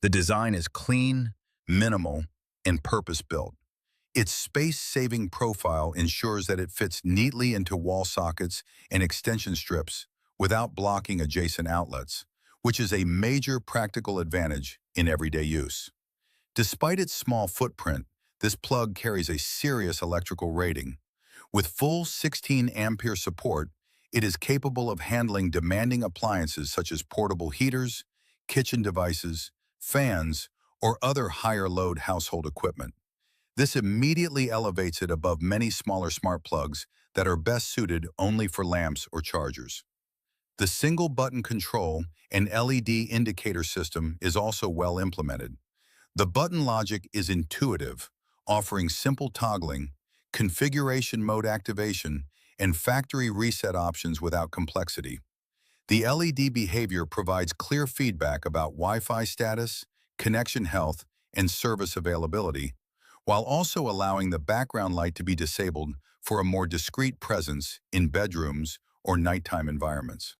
The design is clean, minimal, and purpose-built. Its space-saving profile ensures that it fits neatly into wall sockets and extension strips without blocking adjacent outlets, which is a major practical advantage in everyday use. Despite its small footprint, this plug carries a serious electrical rating. With full 16 ampere support, it is capable of handling demanding appliances such as portable heaters, kitchen devices, fans, or other higher-load household equipment. This immediately elevates it above many smaller smart plugs that are best suited only for lamps or chargers. The single-button control and LED indicator system is also well implemented. The button logic is intuitive, offering simple toggling, configuration mode activation, and factory reset options without complexity. The LED behavior provides clear feedback about Wi-Fi status, connection health, and service availability, while also allowing the background light to be disabled for a more discreet presence in bedrooms or nighttime environments.